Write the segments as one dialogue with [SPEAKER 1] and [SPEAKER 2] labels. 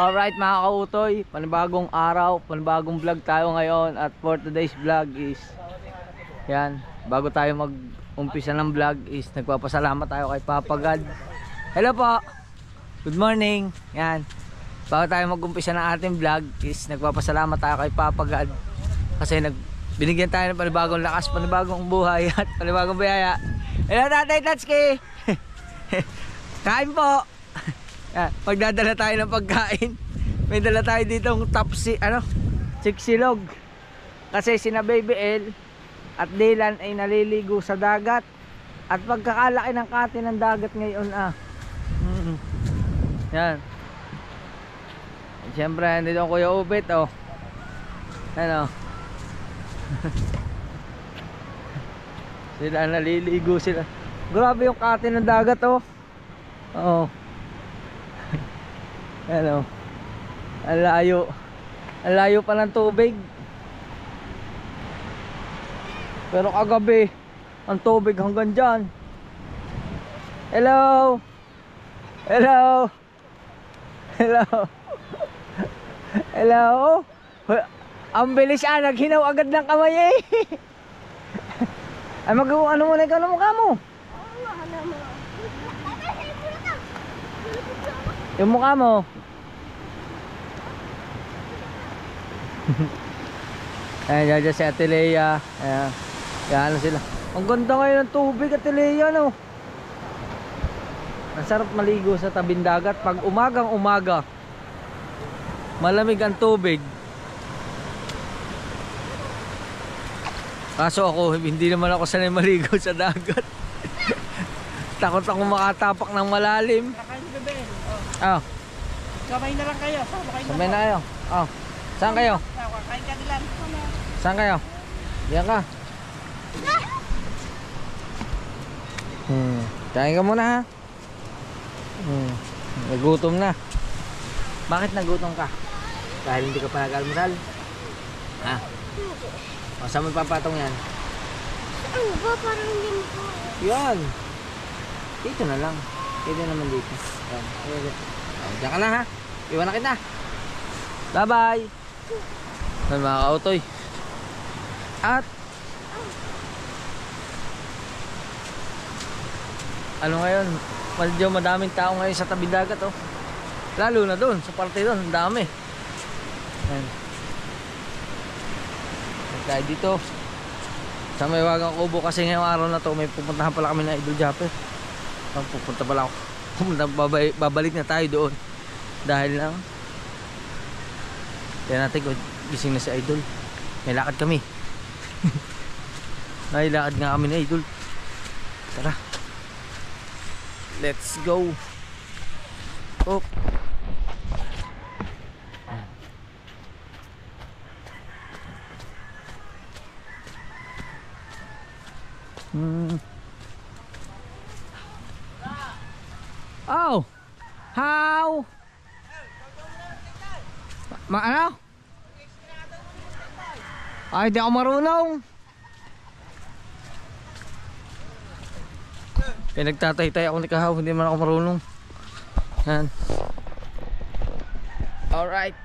[SPEAKER 1] Alright mga kautoy, panibagong araw, panibagong vlog tayo ngayon. At for today's vlog is yan, bago tayo mag-umpisa ng vlog is nagpapasalamat tayo kay Papa God. Hello po, good morning. Yan, bago tayo mag-umpisa ng ating vlog is nagpapasalamat tayo kay Papa God kasi binigyan tayo ng panibagong lakas, panibagong buhay at panibagong biyaya. Hello Tatay Tatsuki. Kain po. Pagdadala tayo ng pagkain, may dala tayo ditong chiksilog kasi sina Baby L at Dylan ay naliligo sa dagat at pagkakalaki ng kati ng dagat ngayon yan. Siyempre nandito ang Kuya Ubit sila naliligo sila, grabe yung kati ng dagat oo. Ano, ang layo pa ng tubig. Pero kagabi ang tubig hanggang dyan. Hello. Hello. Hello. Hello. Ang bilis naghinaw agad ng kamay ay ano muna ikaw ng mukha mo. Yung mukha mo. Ayan, dyan si Ate Lea. Ayan, ano sila. Ang ganda ngayon ng tubig, Ate Lea, no? Ang sarap maligo sa tabing dagat. Pag umagang umaga, malamig ang tubig. Kaso ako, hindi naman ako sanay maligo sa dagat. Takot ako makatapak ng malalim.
[SPEAKER 2] Kamay na lang kayo.
[SPEAKER 1] Kamay na kayo. Saan kayo?
[SPEAKER 2] Kain ka nila.
[SPEAKER 1] Saan kayo? Diyan ka. Kain ka muna ha. Nagutom na. Bakit nagutom ka? Dahil hindi ka pa nag-almusal? Ha? Saan mo papatong yan?
[SPEAKER 3] Ano ba? Parang hindi mo po.
[SPEAKER 1] Yan. Dito na lang. Pwede naman dito. Yan. Diyan ka na ha. Iwan na kita. Bye bye. Yan mga kautoy. At ano ngayon, medyo madaming tao ngayon sa tabi dagat lalo na doon sa parte doon, ang dami. Yan. Tayo dito sa may Wagang Kubo kasi ngayong araw na to may pupuntahan pala kami na Idol Japper. Pupunta pala ako. Babalik na tayo doon dahil lang kaya natin kung gising na si Idol, may lakad kami. May lakad nga kami na Idol. Tara, let's go. Oh, how? Ano? Ay, di ako marunong. Nagtatay-tay ako ni Kahaw, hindi man ako marunong. Yan. Alright.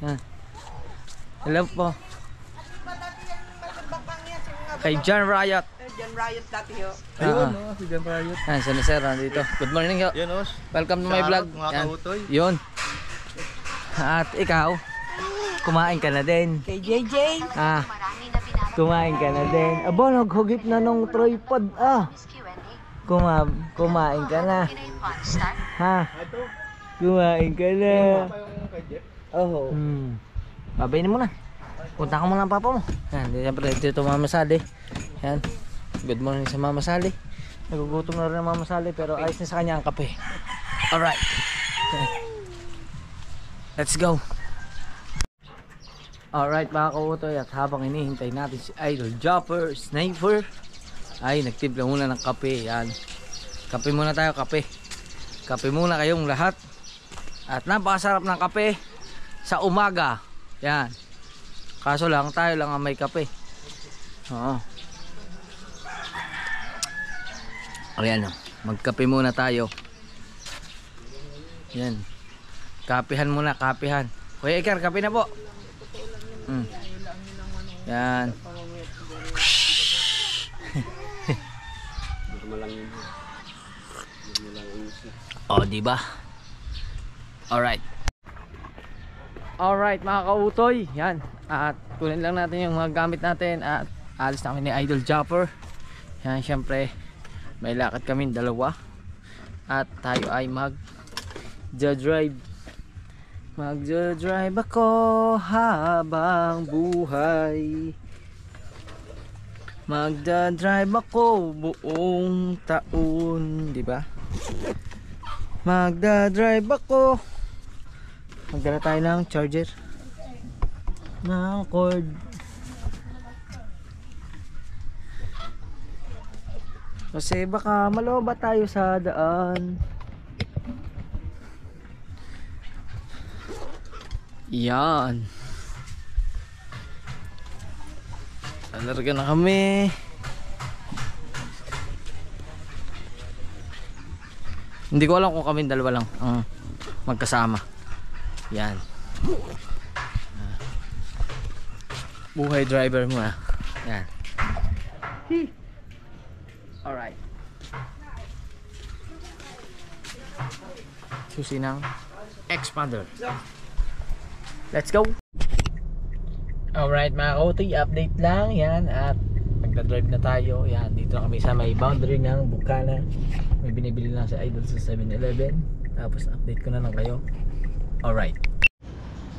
[SPEAKER 1] Yan. Hello po. Kay John Riot.
[SPEAKER 2] John Riot dati ho.
[SPEAKER 4] Ayun si John Riot.
[SPEAKER 1] Yan, si Sir nandito. Good morning yo.
[SPEAKER 4] Yan
[SPEAKER 1] Welcome to my vlog.
[SPEAKER 4] Mga kautoy.
[SPEAKER 1] Yun. At ikaw, kumain ka na din.
[SPEAKER 2] Kay JJ.
[SPEAKER 1] Kumain ka na din. Aba, naghugip na nung tripod. Kumain ka na. Ha? Kumain ka na. Babayin mo na. Punta ka muna ang papa mo. Yan, siyempre dito Mama Sally. Yan. Good morning sa Mama Sally. Nagugutom na rin ang Mama Sally pero ayos na sa kanya ang kape. Alright. Let's go. Alright mga kautoy, at habang hinihintay natin si Idol Japper Sniper ay nagtimpla muna ng kape. Yan. Kape muna tayo, kape. Kape muna kayong lahat. At napakasarap ng kape sa umaga. Yan. Kaso lang tayo lang ang may kape. Oo. Ayan, magkape muna tayo. Yan. Kapihan muna, kapihan. Kuya Iker, kape na po. Yan. Oh, di ba? Alright. Alright mga kautoy. Yan. At kunin lang natin yung mga gamit natin at alis namin ni Idol Jumper. Yan, syempre may lakad kami dalawa. At tayo ay mag-drive. Mag-drive ako habang buhay. Magda-drive ako buong taon, di ba? Magda-drive ako. Magdala tayo ng charger ng cord. Kasi baka maloba tayo sa daan. Yan. Alarga na kami. Hindi ko alam kung kami dalawa lang ang magkasama. Yan. Buhay driver muna. Yan. Alright. Susi ng expander. Let's go. Alright mga kautoy, update lang. Yan. At nagda-drive na tayo. Yan. Dito na kami sa may boundary ng Bukana. May binibili lang sa Idol sa 7-Eleven. Tapos update ko na lang kayo. Alright.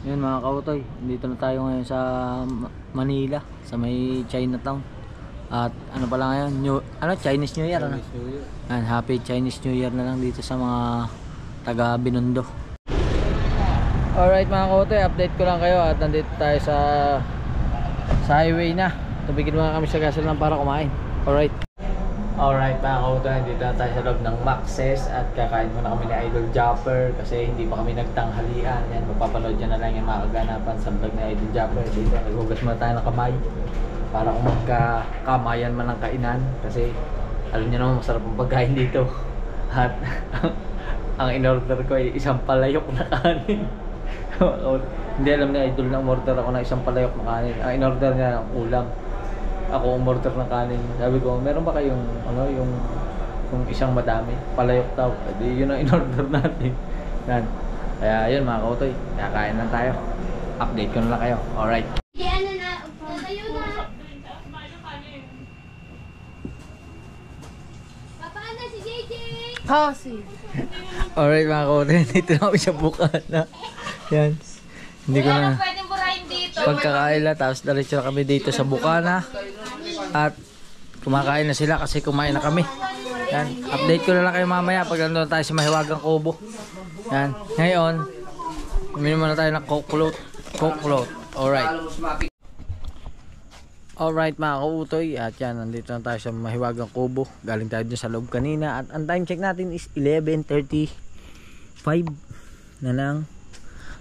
[SPEAKER 1] Yan mga kautoy, dito na tayo ngayon sa Manila, sa may Chinatown. At ano pala ngayon, Chinese New Year, ano? And happy Chinese New Year na lang dito sa mga taga Binondo. Alright mga kautoy, update ko lang kayo at nandito tayo sa highway na. Tubigin muna kami sa gasoline para kumain. Alright. Alright mga kautoy, dito na tayo sa loob ng Maxes at kakain muna kami ni Idol Jumper kasi hindi pa kami nagtanghalian. Yan, magpapanood dyan na lang yung mga kaganapan sa vlog ni Idol Jumper. Dito, naghugas muna tayo ng kamay para kung magkakamayan man ang kainan kasi alam niyo naman masarap ang pagkain dito. At ang in-order ko ay isang palayok na kanin. Hindi alam ni Idol na umorder ako ng isang palayok na kanin. Ang in-order niya ng ulam, ako umorder ng kanin. Sabi ko, meron ba kayong yung isang madami palayok daw? Edi yun ang in-order natin. Yan. Kaya yun mga kautoy, kakain lang tayo. Update ko na lang kayo. Alright. Alright mga kautoy, dito na ako sa Bukana. Yan. Hindi ko na
[SPEAKER 3] Pwedeng burahin dito.
[SPEAKER 1] pagkakaila, tapos diretso na kami dito sa Bukana. At kumakain na sila kasi kumain na kami. Yan. Update ko na lang kayo mamaya pag nandun tayo sa Mahiwagang Kubo. Yan. Ngayon, uminom na tayo ng Coke float. Alright. Alright mga kautoy, at yan, nandito na tayo sa Mahiwagang Kubo. Galing tayo dun sa loob kanina at ang time check natin is 11:35 na ng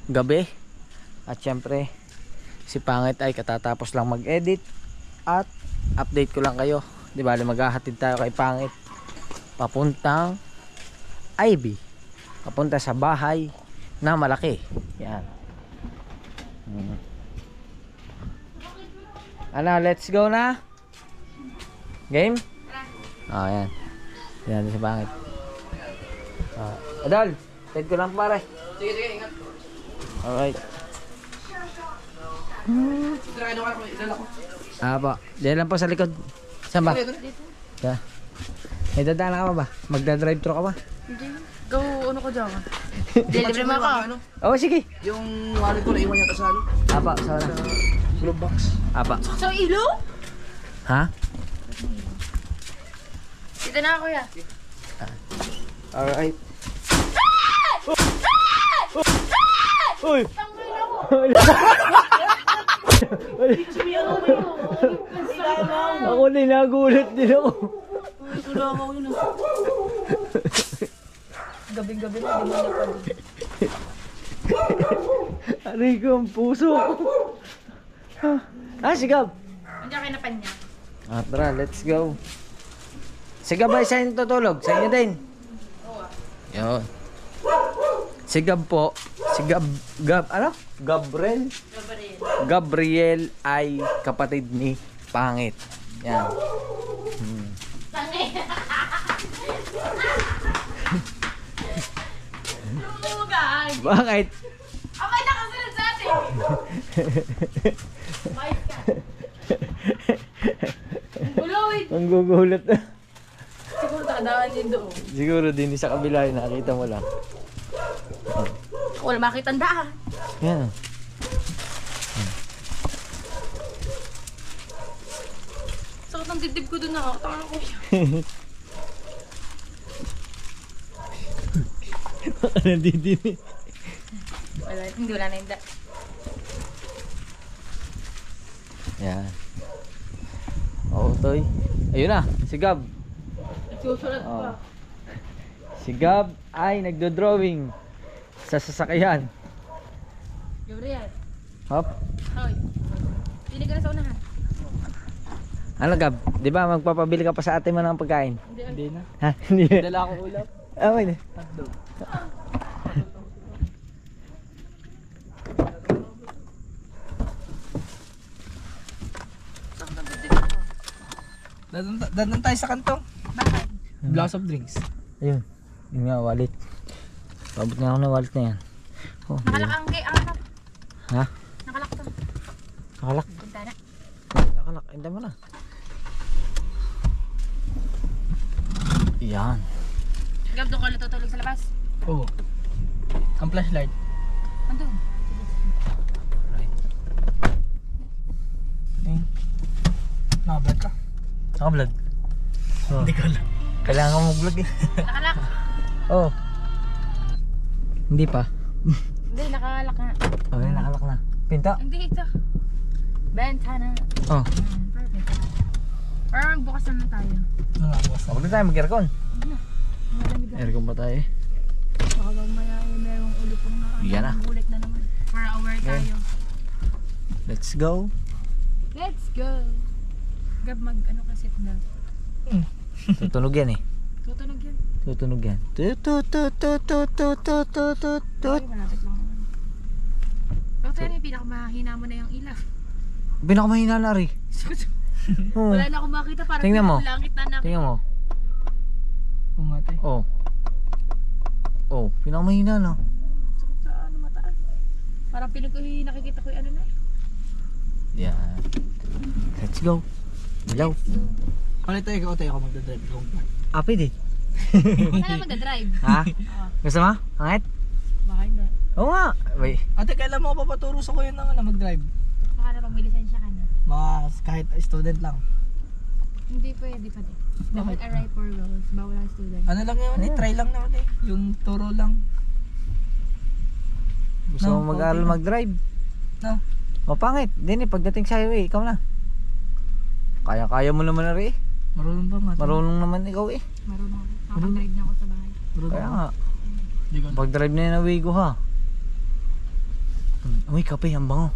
[SPEAKER 1] gabi. At syempre si Pangit ay katatapos lang mag-edit at update ko lang kayo. Di ba, maghahatid tayo kay Pangit papuntang Ivy, papunta sa bahay na malaki. Yan. Ano, let's go na? Game? Oh, yan. Yan si Pangit. Adol, take ko lang pare.
[SPEAKER 2] Sige, ingat.
[SPEAKER 1] Alright. Po. Diyan lang po sa likod. Saan ba? Dito. May dadaan ka ba? Magda-drive thru ka ba?
[SPEAKER 3] Hindi. Go, ano ko dyan? Delivery mo ako.
[SPEAKER 1] Oo, sige.
[SPEAKER 2] Yung wallet ko na iwan yata sa ano?
[SPEAKER 1] Apa, saan na?
[SPEAKER 2] Glove box.
[SPEAKER 1] Apa.
[SPEAKER 3] So, ilo?
[SPEAKER 1] Ha?
[SPEAKER 3] Dito na ako ya.
[SPEAKER 1] Alright. Uy! Ako din, nagulat din ako.
[SPEAKER 3] Gabi-gabi na, di mo na pa din.
[SPEAKER 1] Aray ko ang puso. Sigab.
[SPEAKER 3] Andiyan kayo na panya.
[SPEAKER 1] Tara, let's go. Sigab ay sa inyo tutulog? Sa inyo din? Yun. Sigab po, Si Gabriel? Gabriel ay kapatid ni Pangit. Yan. Bakit?
[SPEAKER 3] Abay, nakasunod sa atin! Mais ka. Bulawin!
[SPEAKER 1] Ang gugulat na.
[SPEAKER 3] Siguro nakadaan din doon.
[SPEAKER 1] Siguro din sa kabila yun, nakita mo lang.
[SPEAKER 3] Wala makita ang daan.
[SPEAKER 1] Yan.
[SPEAKER 3] Sakit ang dibdib ko doon na. Tangan ko siya.
[SPEAKER 1] Baka nandidini.
[SPEAKER 3] Wala na yung daan.
[SPEAKER 1] Yan. Oo, Toy. Ayun na, si Gab.
[SPEAKER 3] Susulat
[SPEAKER 1] Oh.
[SPEAKER 3] pa.
[SPEAKER 1] Si Gab ay nagdo-drawing sa sasakyan.
[SPEAKER 3] Gabriel.
[SPEAKER 1] Hop.
[SPEAKER 3] Hoy. Pili ka na sa unahan.
[SPEAKER 1] Ano Gab? Di ba magpapabili ka pa sa ate mo ng pagkain?
[SPEAKER 4] Hindi na.
[SPEAKER 1] Ha? Hindi.
[SPEAKER 4] Dala akong ulap.
[SPEAKER 1] Okay na.
[SPEAKER 4] Hotdog. Dadan tayo sa kantong.
[SPEAKER 3] Bakit?
[SPEAKER 4] Glass of drinks.
[SPEAKER 1] Ayun. Yun nga, wallet. Pabot na ako ng wallet na yan. Oh,
[SPEAKER 3] Nakalak ang gay. Ang ano?
[SPEAKER 1] ha?
[SPEAKER 3] Nakalak to.
[SPEAKER 1] Nakalak.
[SPEAKER 3] Punta na.
[SPEAKER 1] Nakalak. Hinda mo na. Yan.
[SPEAKER 3] Gab, doon ka natutulog sa labas.
[SPEAKER 4] Oo. Ang flashlight.
[SPEAKER 3] Andun.
[SPEAKER 1] Right.
[SPEAKER 4] Nakablad ka.
[SPEAKER 1] Naka-vlog. Oh.
[SPEAKER 4] Hindi ko alam.
[SPEAKER 1] Kailangan mo mag-vlog eh.
[SPEAKER 3] Nakalak.
[SPEAKER 1] Oh. Hindi pa.
[SPEAKER 3] Hindi, nakalak na.
[SPEAKER 1] Okay, nakalak na. Pinta.
[SPEAKER 3] Hindi ito. Bentana.
[SPEAKER 1] Oh.
[SPEAKER 3] Perfect. Parang bukas naman tayo.
[SPEAKER 1] Huwag na tayo mag-aircon.
[SPEAKER 3] Malamig na.
[SPEAKER 1] Aircon pa tayo eh.
[SPEAKER 3] Baka mamaya ay merong ulit pong
[SPEAKER 1] Yan na.
[SPEAKER 3] bulik na naman. For aware tayo.
[SPEAKER 1] Let's go.
[SPEAKER 3] Let's go. Gab, ano ka sit na?
[SPEAKER 1] Tutunog yan eh.
[SPEAKER 3] Tutunog yan.
[SPEAKER 1] Tutunog yan. Tut tut tut tut tut tut tut tut tut tut.
[SPEAKER 3] Ay, malapit lang naman. Pero tayo yung pinakamahina mo na yung ilaw.
[SPEAKER 1] Pinakamahina na rin. Oh.
[SPEAKER 3] Wala na akong makita. Parang
[SPEAKER 1] Tingnan mo.
[SPEAKER 3] langit na nakita.
[SPEAKER 1] Tingnan mo.
[SPEAKER 4] Oo nga tayo.
[SPEAKER 1] Oh. Oh, pinakamahina na.
[SPEAKER 3] Sakit sa ano, mataas. Parang piling ko yung nakikita ko yung ano na eh.
[SPEAKER 1] Yan. Let's go. Hello.
[SPEAKER 4] Palit tayo ako tayo ako magdadrive.
[SPEAKER 1] Api din.
[SPEAKER 3] Huwag ka na magdadrive.
[SPEAKER 1] Ha? Gusto mo? Hangit?
[SPEAKER 3] Baka hindi.
[SPEAKER 1] Oo nga. Wait.
[SPEAKER 4] Ate, kailan mo ako papaturo sa kuya ng mag-drive?
[SPEAKER 3] Baka na pag may lisensya ka na.
[SPEAKER 4] Mga kahit student lang.
[SPEAKER 3] Hindi pwede pa din. Dapat arrive for roles. Bawal ang student.
[SPEAKER 4] Ano lang yun eh, try lang naman eh. Yung turo lang.
[SPEAKER 1] Gusto
[SPEAKER 4] No,
[SPEAKER 1] mo mag-aaral
[SPEAKER 4] okay.
[SPEAKER 1] mag-drive?
[SPEAKER 4] No.
[SPEAKER 1] Mapangit. Din eh, pagdating sa highway, ikaw na. Kaya-kaya mo naman na rin eh.
[SPEAKER 4] Marunong ba nga?
[SPEAKER 1] Marunong naman ikaw eh.
[SPEAKER 3] Marunong ako. Nakapag-drive na ako sa bahay.
[SPEAKER 1] Kaya nga.
[SPEAKER 4] Hindi ko.
[SPEAKER 1] Pag-drive na yan na Wigo ha. Uy, kape, ang bango.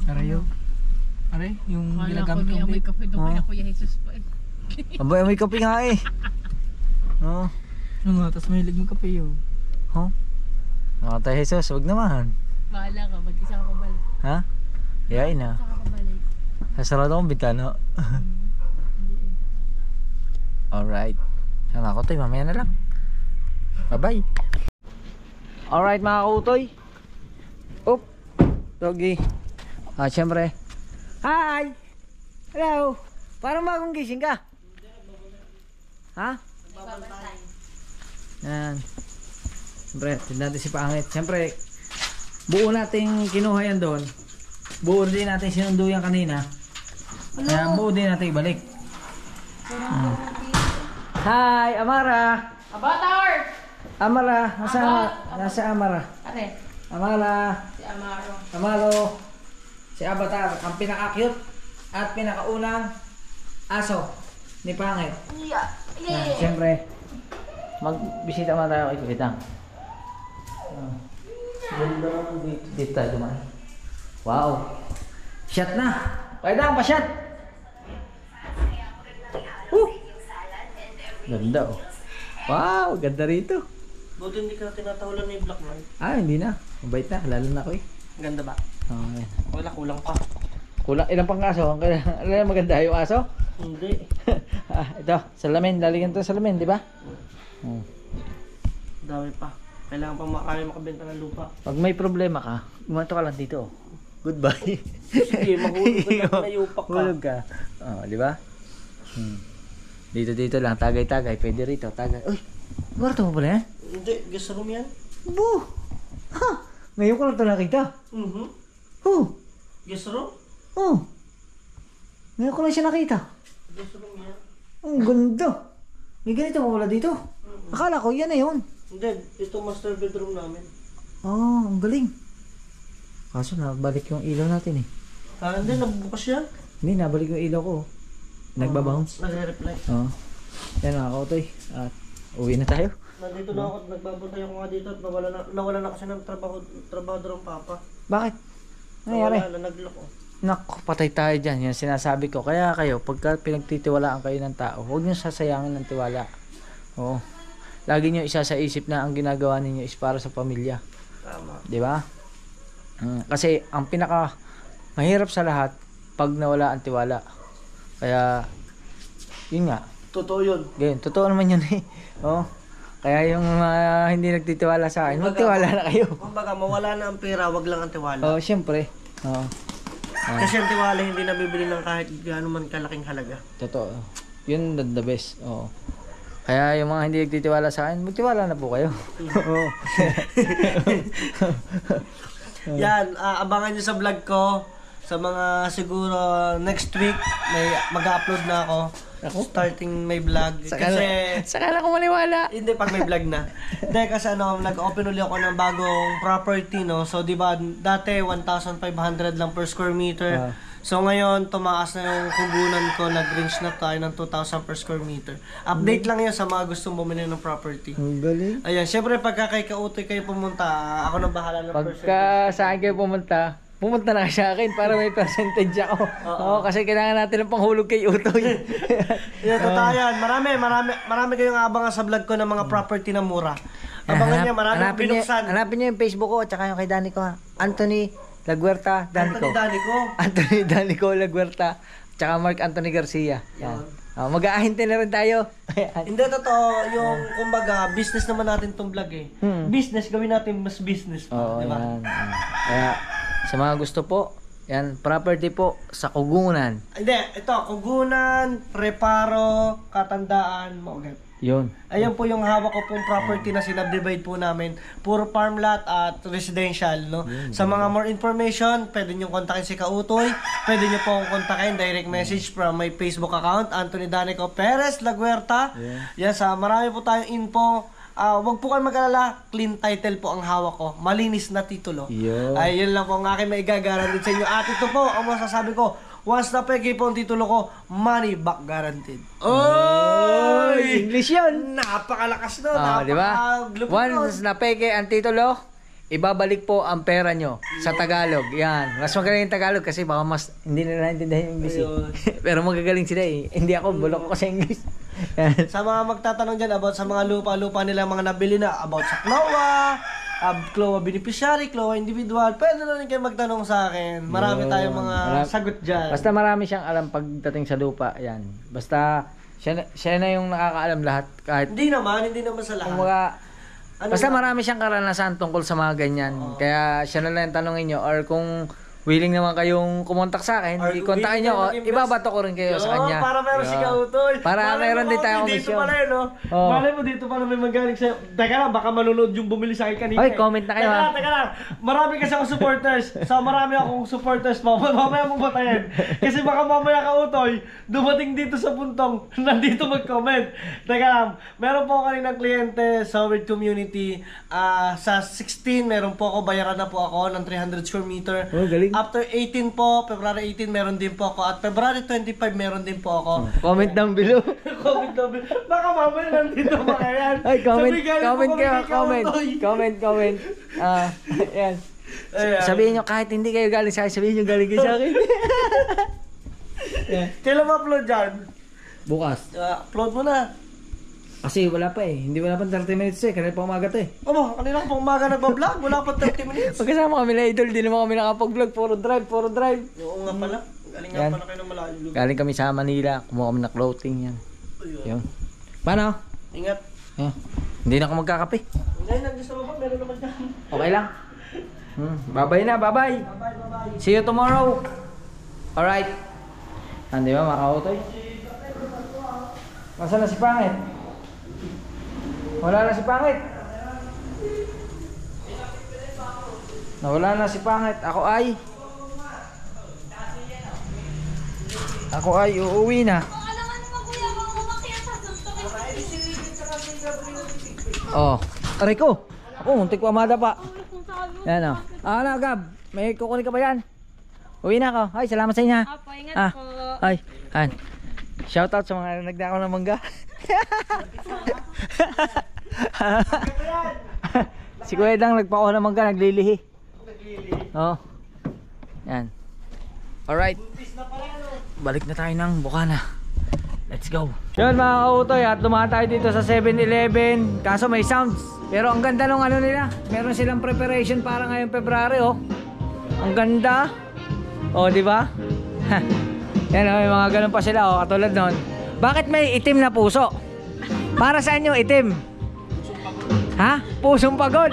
[SPEAKER 4] Arayo. Aray, yung
[SPEAKER 3] Kala ko
[SPEAKER 4] ginagamit
[SPEAKER 3] may
[SPEAKER 4] kong
[SPEAKER 3] amoy
[SPEAKER 4] vape.
[SPEAKER 3] kape doon
[SPEAKER 1] Oh.
[SPEAKER 3] kaya Kuya Jesus pa eh.
[SPEAKER 1] Abay, may kape nga eh. Oo.
[SPEAKER 4] Ano nga, tapos mahilig mo kape yun.
[SPEAKER 1] Oh. Nakatay Jesus, wag naman.
[SPEAKER 3] Bahala ka, mag-isa ka pabalik.
[SPEAKER 1] Ha? Yain na.
[SPEAKER 3] Isa ka pabalik.
[SPEAKER 1] Sasarado akong bintana.
[SPEAKER 3] Hindi eh.
[SPEAKER 1] Alright. Yan ako tayo, mamaya na lang. Bye-bye. Alright mga kautoy. Oop. Doggy. Syempre. Hi! Hello! Parang bagong gising ka. Ha? Yan. Siyempre, tignan natin si Pangit. Siyempre, buo natin kinuha yan doon. Buo din natin sinundo yan kanina. Kaya buo din natin ibalik. Hi, Amara!
[SPEAKER 3] Avatar!
[SPEAKER 1] Amara, nasa Amara.
[SPEAKER 3] Ate,
[SPEAKER 1] Amara,
[SPEAKER 3] si Amaro.
[SPEAKER 1] Amaro, si Avatar, ang pinaka-cute at pinakaunang aso ni Pangit.
[SPEAKER 3] Yeah.
[SPEAKER 1] Yan, siyempre, magbisita muna tayo kay Kupitang. Ganda dito, dito tayo dumaan. Wow! Shot na! Kupitang, pa-shot! Ganda oh. Wow, ganda rito.
[SPEAKER 5] Buti hindi ka tinatawalan ni Black man.
[SPEAKER 1] Ah, hindi na. Mabait na. Lalo na ako eh.
[SPEAKER 5] Ganda ba?
[SPEAKER 1] Okay.
[SPEAKER 5] Wala, kulang pa.
[SPEAKER 1] Kulang, ilang pang aso? Alam maganda yung aso?
[SPEAKER 5] Hindi.
[SPEAKER 1] Ito, salamin. Lalagyan ito salamin, di ba?
[SPEAKER 5] Dami pa. Kailangan pa makabenta ng lupa.
[SPEAKER 1] Pag may problema ka, gumanto ka lang dito. Goodbye.
[SPEAKER 5] Sige, mahulog ka na nayupak ka.
[SPEAKER 1] Hulog ka. Oh, di ba? Dito lang, tagay-tagay. Pwede rito, tagay. Uy, kwarto mo pala yan?
[SPEAKER 5] Hindi, guest room yan.
[SPEAKER 1] Bu! Ha! Ngayon ko lang ito nakita. Oh!
[SPEAKER 5] Guest room?
[SPEAKER 1] Oh! Ngayon ko lang siya nakita.
[SPEAKER 5] Guest room yan.
[SPEAKER 1] Ang ganda. May ganito mo wala dito. Akala ko yan na yun.
[SPEAKER 5] Hindi, ito master bedroom namin.
[SPEAKER 1] Oh, ang galing. Kaso nabalik yung ilaw natin eh.
[SPEAKER 5] Hindi, nabubukas yan.
[SPEAKER 1] Hindi, nabalik yung ilaw ko. Nagbabounce.
[SPEAKER 5] Nagre-reply.
[SPEAKER 1] Oo. Yan mga kautoy. At uwi na tayo.
[SPEAKER 5] Nandito na ako at nagbabantay ako nga dito at nawala na kasi ng trabaho ng papa.
[SPEAKER 1] Bakit? Nangyari?
[SPEAKER 5] Nawala na, nag-lock oh.
[SPEAKER 1] Naku, patay tayo dyan. Yan sinasabi ko. Kaya kayo, pagka pinagtitiwalaan kayo ng tao, huwag nyo sasayangin ng tiwala. Oo. Lagi nyo isa sa isip na ang ginagawa ninyo is para sa pamilya.
[SPEAKER 5] Tama.
[SPEAKER 1] Di ba? Kasi ang pinaka mahirap sa lahat pag nawala ang tiwala. Kaya yun nga.
[SPEAKER 5] Totoo yun.
[SPEAKER 1] Ganyan, totoo naman yun eh. Oh. Kaya yung hindi nagtitiwala sa akin, magtiwala na kayo.
[SPEAKER 5] Kumbaga, mawala na ang pera, wag lang ang tiwala.
[SPEAKER 1] Oh, syempre. Oh.
[SPEAKER 5] Kasi ang tiwala hindi nabibili ng kahit gaano man kalaking halaga.
[SPEAKER 1] Totoo. Yun the best. Oo. Kaya yung mga hindi nagtitiwala sa akin, magtiwala na po kayo. Oo.
[SPEAKER 5] Yan, abangan nyo sa vlog ko. Sa mga siguro next week, may mag-upload na ako. Starting may vlog.
[SPEAKER 1] Saka na ko maniwala.
[SPEAKER 5] Hindi, pag may vlog na. Hindi, kasi nag-open ulit ako ng bagong property, no? So, di ba, dati 1,500 lang per square meter. So, ngayon, tumaas na yung kubunan ko. Nag-range na tayo ng 2,000 per square meter. Update lang yun sa mga gustong bumili ng property.
[SPEAKER 1] Ang galing.
[SPEAKER 5] Ayan, syempre, pagka kay Kautoy kayo pumunta, ako na bahala ng
[SPEAKER 1] Pagka sa akin kayo pumunta na sa akin para may percentage ako. Oo, kasi kailangan natin ng panghulog kay Utoy.
[SPEAKER 5] Yeah, totoo yan. Marami kayong abangan sa vlog ko ng mga property na mura. Abangan niya, maraming binuksan.
[SPEAKER 1] Hanapin niyo yung Facebook ko at saka yung kay Dani ko. Anthony Laguerta Danico. Anthony Danico Laguerta. Tsaka Mark Anthony Garcia. Yan. Mag-aahinte na rin tayo.
[SPEAKER 5] Hindi, totoo. Yung, kumbaga, business naman natin tong vlog eh. Business, gawin natin mas business pa.
[SPEAKER 1] Oo,
[SPEAKER 5] diba?
[SPEAKER 1] yan. Kaya, sa mga gusto po, yan, property po sa Kugunan.
[SPEAKER 5] Hindi, ito, Kugunan, Reparo, Katandaan, Mogat.
[SPEAKER 1] Yun.
[SPEAKER 5] Ayan po yung hawak ko pong property na sinubdivide po namin. Puro farm lot at residential, no? Sa mga more information, pwede nyo kontakin si Kautoy. Pwede nyo po kontakin direct message from my Facebook account, Anthony Danico Perez Laguerta. Yes, marami po tayong info. Wag po kayo mag-alala, clean title po ang hawak ko. Malinis na titulo. Ay, yun lang po ang aking maigagarantin sa inyo. At ito po, ang masasabi ko, once na peke po ang titulo ko, money back guaranteed. Oy!
[SPEAKER 1] English yun!
[SPEAKER 5] Napakalakas no,
[SPEAKER 1] napaka-glupit. Once na peke ang titulo, ibabalik po ang pera nyo sa Tagalog. Yan. Mas magaling yung Tagalog kasi baka mas hindi nila naintindihan yung English eh. Pero magagaling sila eh. Hindi ako, bulok ako sa English.
[SPEAKER 5] Sa mga magtatanong dyan about sa mga lupa-lupa nila, mga nabili na, about sa CLOA beneficiary, CLOA individual, pwede na rin kayo magtanong sa akin. Marami tayong mga sagot dyan.
[SPEAKER 1] Basta marami siyang alam pagdating sa lupa. Yan. Basta siya na yung nakakaalam lahat. Kahit
[SPEAKER 5] hindi naman sa lahat.
[SPEAKER 1] Basta marami siyang karanasan tungkol sa mga ganyan. Kaya siya na lang tanongin nyo. Or kung willing naman kayong kumontak sa akin, i-kontakin nyo. Ibabato ko rin kayo sa kanya.
[SPEAKER 5] Para meron si Kautoy.
[SPEAKER 1] Para meron din tayo komisyon.
[SPEAKER 5] Dito pala yun, no? Malay mo dito pala may magaling sa'yo. Teka lang, baka manunod yung bumili sa akin kanina.
[SPEAKER 1] Hoy, comment na kayo ha.
[SPEAKER 5] Teka lang. Marami kasi akong supporters. Marami akong supporters. Mamaya mong batayin. Kasi baka mamaya Kautoy, dumating dito sa puntong, nandito mag-comment. Teka lang, meron po ako kaninang kliyente sa Weird Community. Sa 16, meron po ako, bayaran na po ako ng 300 square meter.
[SPEAKER 1] Oh, galing.
[SPEAKER 5] After 18 po, February 18 meron din po ako. At February 25 meron din po ako.
[SPEAKER 1] Comment down below.
[SPEAKER 5] Comment down below. Baka mamaya nandito pa yan.
[SPEAKER 1] Ay, comment kayo. Comment. Yan. Sabihin nyo, kahit hindi kayo galing sa akin, sabihin nyo galing kayo sa akin.
[SPEAKER 5] Kailan ma-upload dyan?
[SPEAKER 1] Bukas.
[SPEAKER 5] Upload mo na.
[SPEAKER 1] Kasi wala pa eh. Hindi wala pa 30 minutes eh. Kanina pa umaga to eh.
[SPEAKER 5] Aba, kanina ko pang umaga nagbablog. Wala pa 30 minutes.
[SPEAKER 1] Pagkasama kami na idol, di naman kami nakapag-vlog. Puro drive, puro drive.
[SPEAKER 5] Oo nga pala. Galing nga
[SPEAKER 1] Yan.
[SPEAKER 5] pala kayo ng malayo.
[SPEAKER 1] Galing kami sa Manila. Kumuha kami ng clothing yan. Yun. Paano?
[SPEAKER 5] Ingat.
[SPEAKER 1] Yan. Hindi na ako magkakape.
[SPEAKER 5] Hindi, nandiyan sa baba. Meron naman dyan.
[SPEAKER 1] Okay lang. Bye-bye na, bye-bye. See you tomorrow. Alright. Hindi ba, makautoy? Nasaan na si Pangit? Wala na si Pangit. Nawala na si Pangit. Ako ay uuwi na. Oh, aray ko. Ako, muntik pa madapa. Yan o. Na, Gab. May kukunin ka ba yan? Uwi na ako. Ay, salamat sa inyo.
[SPEAKER 3] Opo, ingat po.
[SPEAKER 1] Ay, shoutout sa mga nagdakaw ng mangga. Si Kuya Dang nagpakuha ng mangga, naglilihi. Oh. Yan. Alright. Balik na tayo ng Bukana. Let's go. Yun mga kautoy, at dumaan tayo dito sa 7-Eleven. Kaso may sounds. Pero ang ganda nung ano nila. Meron silang preparation para ngayong February oh. Ang ganda. Oh, di ba? Yan oh, may mga ganun pa sila oh, katulad nun. Bakit may itim na puso? Para saan yung itim? Ha? Pusong pagod.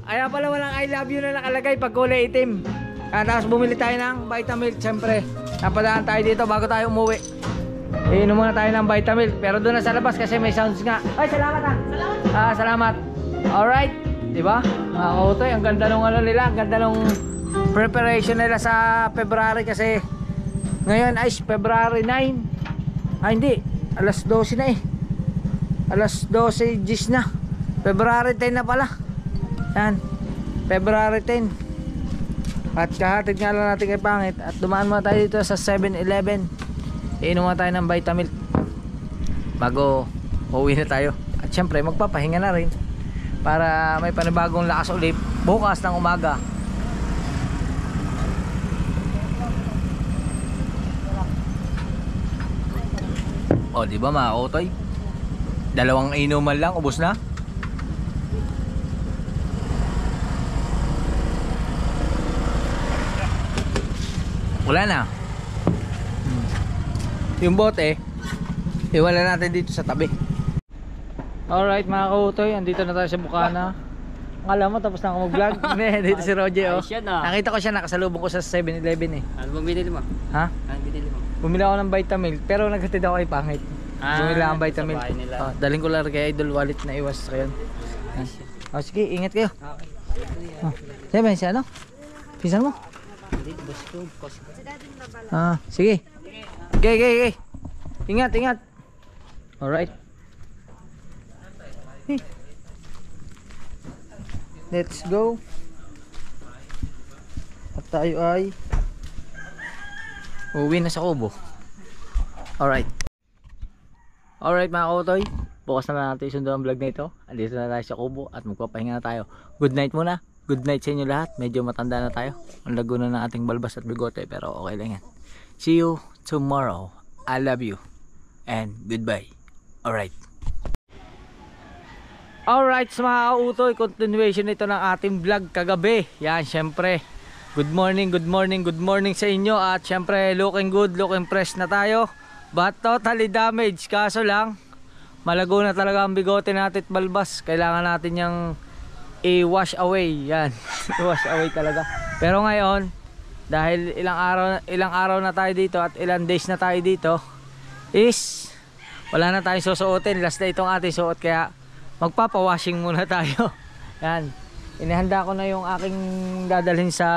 [SPEAKER 1] Kaya pala walang I love you na nakalagay pag kulay itim. Tapos bumili tayo ng Vitamilk. Siyempre, napadaan tayo dito bago tayo umuwi. Iinom muna tayo ng Vitamilk. Pero doon na sa labas kasi may sounds nga. Ay, salamat ha. Salamat. Alright. Diba? Mga kautoy, ang ganda nung ano nila. Ang ganda nung preparation nila sa February kasi ngayon ay February 9. Ah, hindi. Alas 12 na eh. Alas 12 gis na. February 10 na pala. Yan. February 10. At kahatid nga lang natin kay Pangit. At dumaan muna tayo dito sa 7-Eleven. Iinom muna tayo ng Vitamilk bago uwi na tayo. At syempre magpapahinga na rin para may panibagong lakas ulit bukas ng umaga. O di ba mga kautoy? Dalawang inuman lang, ubos na. Wala na. Yung bote, iwala natin dito sa tabi. Alright mga kautoy, andito na tayo sa Bukana. Akala mo tapos na ako mag-vlog. Dito si Roger oh. Nakita ko siya, nakasalubong ko sa 7-Eleven eh.
[SPEAKER 2] Ano bang binili mo?
[SPEAKER 1] Ha?
[SPEAKER 2] Ano binili mo?
[SPEAKER 1] Bumili ako ng Vitamilk pero naghatid ako kay Pangit. Bumili ako ng Vitamilk. Daling ko lang kay Idol wallet na iwas sa kayo. Oh, sige, ingat kayo. Sige ba siya ano? Pisan mo? Sige. Okay. Ingat. Alright. Let's go. At tayo ay uwi na sa Kubo. Alright mga kautoy, bukas na natin sundan ang vlog na ito. Andito na tayo sa Kubo at magpapahinga na tayo. Good night muna. Good night sa inyo lahat. Medyo matanda na tayo. Ang lago na ng ating balbas at bigote pero okay lang yan. See you tomorrow. I love you and goodbye. Alright sa mga kautoy, continuation ito ng ating vlog kagabi. Yan, syempre good morning sa inyo. At syempre looking good, looking fresh na tayo. But totally damaged. Kaso lang malago na talaga ang bigote natin at balbas. Kailangan natin yung i-wash away. Yan wash away talaga. Pero ngayon dahil ilang araw na tayo dito at ilang days na tayo dito is wala na tayong susuotin. Last na itong ating suot kaya magpapawashing muna tayo. Yan, inihanda ko na yung aking dadalhin sa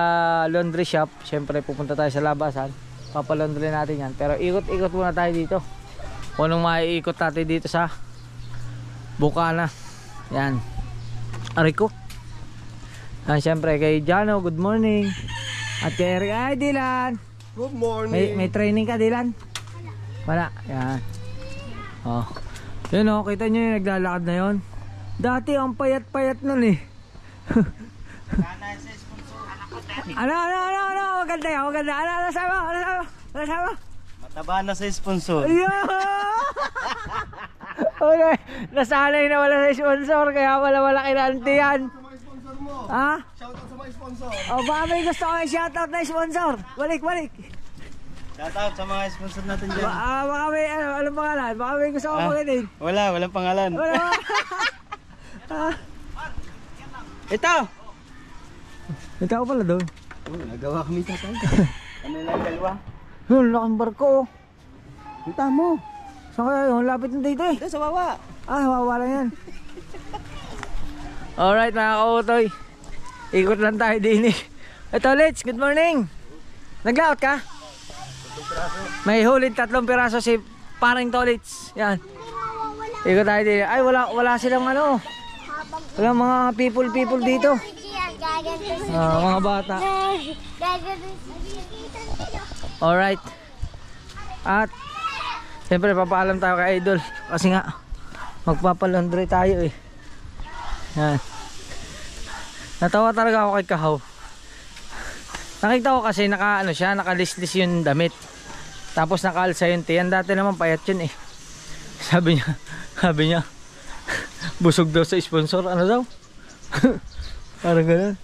[SPEAKER 1] laundry shop. Syempre pupunta tayo sa labasan, papalaundry natin yan. Pero ikot-ikot muna tayo dito kung anong maiikot natin dito sa Bukana. Yan, aray ko. Yan, syempre kay Jano, good morning. At kay Eric, ay Dylan,
[SPEAKER 5] Good morning.
[SPEAKER 1] may training ka Dylan? Wala. Yan. Oh. Yun o, kita nyo yung naglalakad na yun. Dati ang payat-payat nun eh. Ano? Maganda yan, maganda. Ano sama?
[SPEAKER 5] Mataba na sa sponsor.
[SPEAKER 1] Ayun! Okay, nasanay na wala sa sponsor, kaya wala kinanti yan. Ha?
[SPEAKER 5] Shoutout sa mga sponsor.
[SPEAKER 1] O, baka may gusto ko yung shoutout na sponsor. Balik.
[SPEAKER 5] Shoutout sa mga sponsor natin dyan.
[SPEAKER 1] Baka may, anong pangalan? Baka may gusto ko magaling.
[SPEAKER 5] Walang pangalan.
[SPEAKER 1] Wala.
[SPEAKER 5] Ito!
[SPEAKER 1] Ito ako pala doon.
[SPEAKER 5] Nagawa kami tatay. Ano lang dalawa?
[SPEAKER 1] Yun, laking barko oh.
[SPEAKER 5] Punta mo.
[SPEAKER 1] Saan kaya yun? Lapit na dito eh.
[SPEAKER 5] Ito sa baba.
[SPEAKER 1] Mawawala yan. Alright mga kautoy. Ikot lang tayo din eh. Ito Litz, good morning. Naglaot ka? May hulid 3 piraso si paring Tolits. Yan. Ikot tayo din. Ay wala silang ano. Walang mga people dito. Mga bata. Alright. At siyempre papaalam tayo kay Idol. Kasi nga magpapalaundry tayo eh. Yan. Natawa talaga ako kay Kahaw. Nakita ko kasi nakalislis yung damit. Tapos nakaalsa yung tiyan. Dati naman payat yun eh. Sabi niya busog daw sa sponsor. Ano daw? Parang ganun.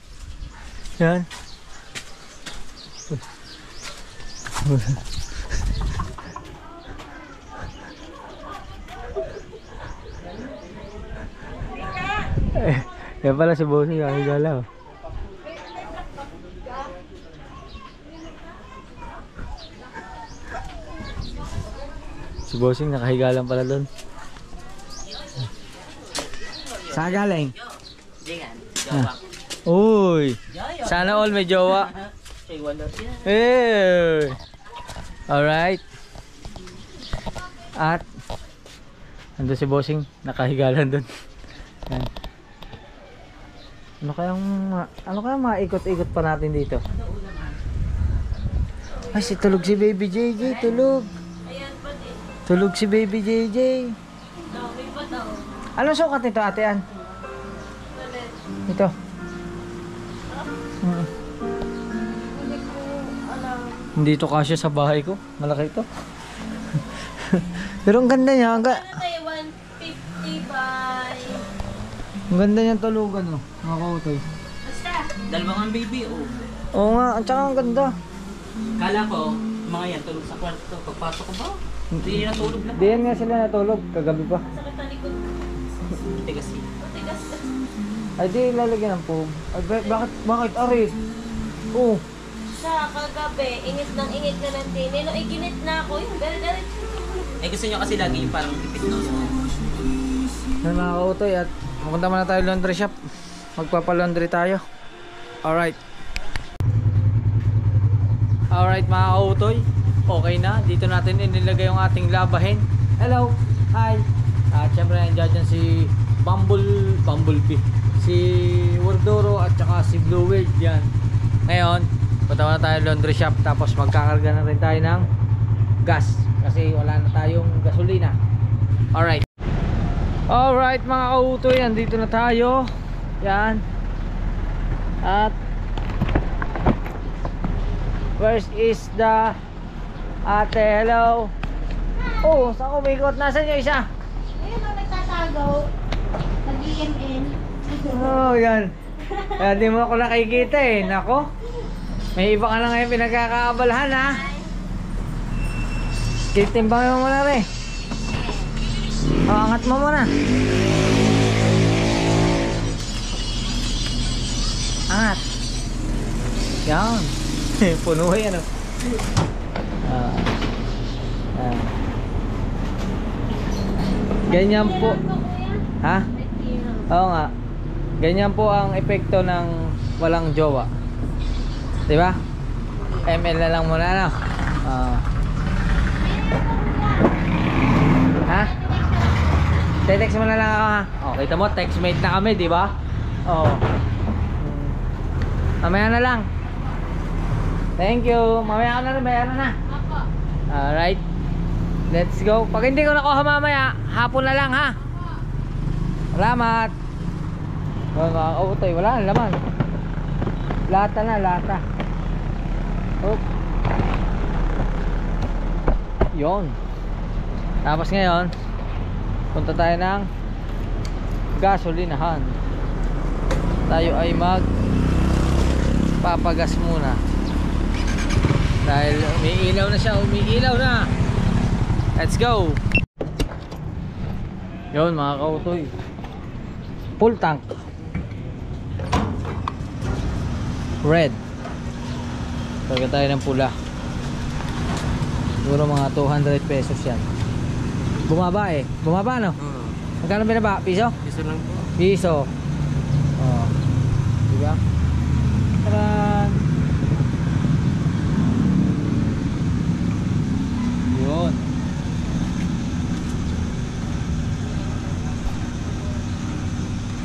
[SPEAKER 1] Yan. Yan pala si Bossing nakahigala oh. Si Bossing nakahiga lang pala doon. Saan galing? Uy, sana all may jowa. Eh. Alright. At ando si Bossing nakahiga lang doon. Yan. Ano kayang maikot-ikot pa natin dito? Ay, tulog si Baby JJ, tulog. Tulog si Baby JJ. Anong sukat nito, Ate Ann? Ito. Hindi ito kasya sa bahay ko. Malaki ito. Pero ang ganda niya. Ang ganda niyang tulugan oh. Mga kautoy.
[SPEAKER 4] Basta. Dalawang baby oh.
[SPEAKER 1] Oo nga. At saka ang ganda.
[SPEAKER 4] Kala ko, mga yan tulog sa kwarto. Pagpasok ko ba? Hindi natulog lang.
[SPEAKER 1] Diyan nga sila natulog. Kagabi pa.
[SPEAKER 4] Sakit na likod. Tigas yun. Tigas.
[SPEAKER 1] Ay di lalagyan ng foam. Ay bakit ari? Oh.
[SPEAKER 3] Siya kagabi, ingit na ng tini. No, iginit na ako. Yung galit.
[SPEAKER 4] Eh gusto nyo kasi lagi yung parang tipid no.
[SPEAKER 1] Yan mga kautoy at pupunta muna tayo laundry shop. Magpapalaundry tayo. Alright. Alright mga kautoy. Okay na. Dito natin inilagay yung ating labahin. Hello. Hi. At syempre nandiyan dyan si Bumblebee. Si Wardoro at saka si Blue Whale. Yan. Ngayon, punta muna tayo laundry shop. Tapos magkakarga na rin tayo ng gas. Kasi wala na tayong gasolina. Alright. Alright mga kautoy, andito na tayo. Yan. At first is the Ate, hello. Oh, saan ko umikot? Nasaan yung isa?
[SPEAKER 3] Ayun o, nagtatago. Nag-EMN.
[SPEAKER 1] Oh, yan. Kaya di mo ako nakikita eh. Nako. May iba ka na ngayon pinagkakaabalahan ha. Timbangin mo muna rin. Oh, angat mo muna. Angat. Yan. Punuhay ano. Ganyan po. Ha? Oo nga. Ganyan po ang epekto ng walang jowa. 'Di ba? ML na lang muna ano. Ha? Text mo na lang ako ha. Oh, kita mo textmate na kami, 'di ba? Oh. Mamaya na lang. Thank you. Mamaya na rin, bayaran na. Alright. Let's go. Pag hindi ko nakuha mamaya, hapon na lang ha. Salamat. Mga kautoy, wala na laman. Lata na, lata. Oh. Yon. Tapos ngayon, Punta tayo ng gasolinahan. Tayo ay papagas muna. Dahil umiilaw na siya, umiilaw na. Let's go. Yun mga kautoy, full tank, red. Tagay tayo ng pula. Siguro mga 200 pesos yan. Bumaba eh. Bumaba no? Magkano binaba? Piso?
[SPEAKER 2] Piso lang po.
[SPEAKER 1] Piso. Oh. Diba? Taran. Yun.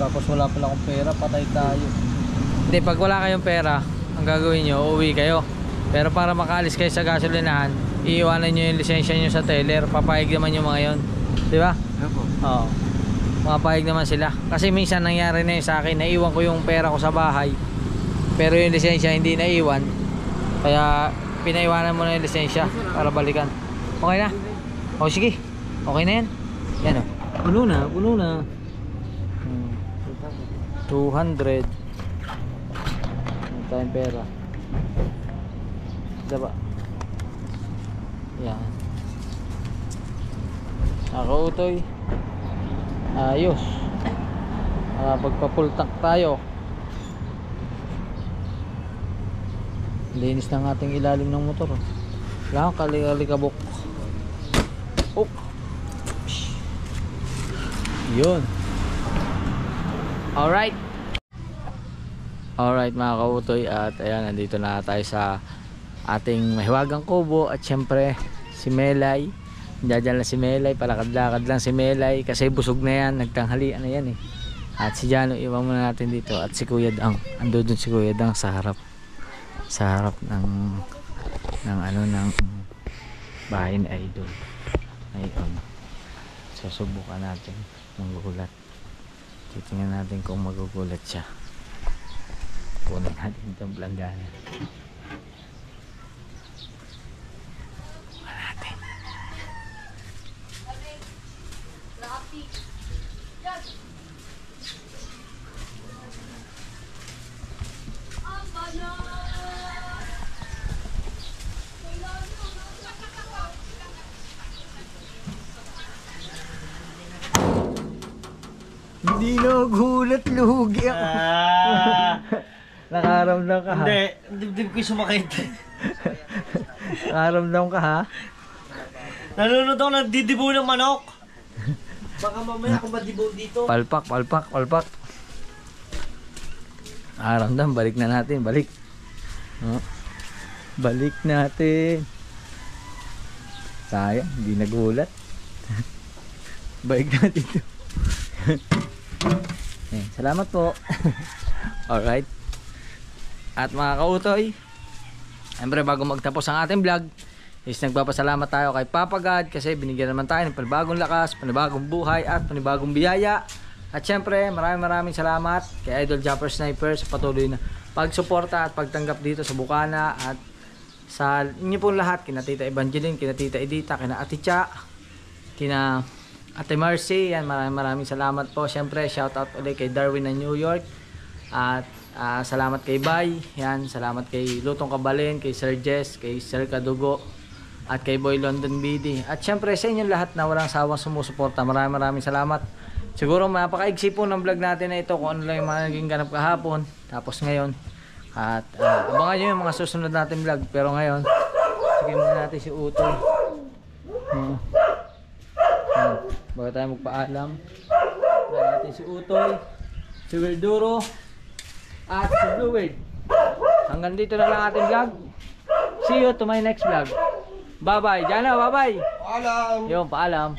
[SPEAKER 1] Tapos wala pala akong pera, patay tayo. Hindi, pag wala kayong pera, ang gagawin nyo, uuwi kayo. Pero para makaalis kayo sa gasolinahan, iiwanan nyo yung lisensya nyo sa teller. Papayag naman yung mga yon, di ba?
[SPEAKER 2] Opo.
[SPEAKER 1] Oo. Mapapayag naman sila. Kasi minsan nangyari na yun sa akin, naiwan ko yung pera ko sa bahay, pero yung lisensya hindi naiwan. Kaya pinaiwanan mo na yung lisensya para balikan. Okay na? O sige, okay na yan. Yan o, puno na, puno na. 200. Ano tayong pera? Diba? Yan. Nakautoy. Ayos. Pagpapultak tayo. Linis ng ating ilalim ng motor. Wala kang kalikabok. Oh. Yun. Alright. Alright mga kautoy, at ayan, nandito na tayo sa ating mahiwagang kubo. At syempre si Melay, dyan na si Melay, palakad-lakad lang si Melay kasi busog na yan, nagtanghalian na yan eh. At si Jano iwan muna natin dito, at si Kuya Dang, ando dun si Kuya Dang sa harap ng bahay ni Idol. Ayun, susubukan natin magugulat. Titingnan natin kung magugulat siya. Kunin natin itong planggana. Kunin natin. Hindi nagulat, lugi ako. Nakaramdam ka ha?
[SPEAKER 5] Hindi, dibdib ko yung sumakit.
[SPEAKER 1] Nakaramdam ka ha?
[SPEAKER 5] Nanonood ako ng didibo ng manok. Baka mamaya ako madibo dito.
[SPEAKER 1] Palpak, palpak, palpak. Nakaramdam, balik na natin, balik. Oh. Balik natin. Sayang, hindi nagulat. Balik natin ito. Salamat po. Alright. At mga kautoy, siyempre bago magtapos ang ating vlog is nagpapasalamat tayo kay Papa God kasi binigyan naman tayo ng panibagong lakas, panibagong buhay at panibagong biyaya. At siyempre maraming salamat kay Idol Jumper Sniper sa patuloy na pagsuporta at pagtanggap dito sa Bukana, at sa inyo pong lahat, kina Tita Evangeline, kina Tita Edita, kina Ate Cha, kina Ate Mercy. Yan, maraming salamat po. Siyempre shout out ulit kay Darwin ng New York, at salamat kay Bay, yan, salamat kay Lutong Kabalin, kay Sir Jess, kay Sir Kadugo, at kay Boy London BD. At syempre sa inyong lahat na walang sawang sumusuporta, maraming salamat. Siguro mapakaigsi po ng vlog natin na ito kung ano lang yung mga naging ganap kahapon, tapos ngayon. At abangan nyo yung mga susunod natin vlog. Pero ngayon, sige muna natin si Utoy. Bago tayo magpaalam, abangan natin si Utoy, si Wilduro, at si Blueward. Hanggang dito na lang ating vlog. See you to my next vlog. Bye bye. Jana, bye bye.
[SPEAKER 2] Paalam.
[SPEAKER 1] Yung paalam.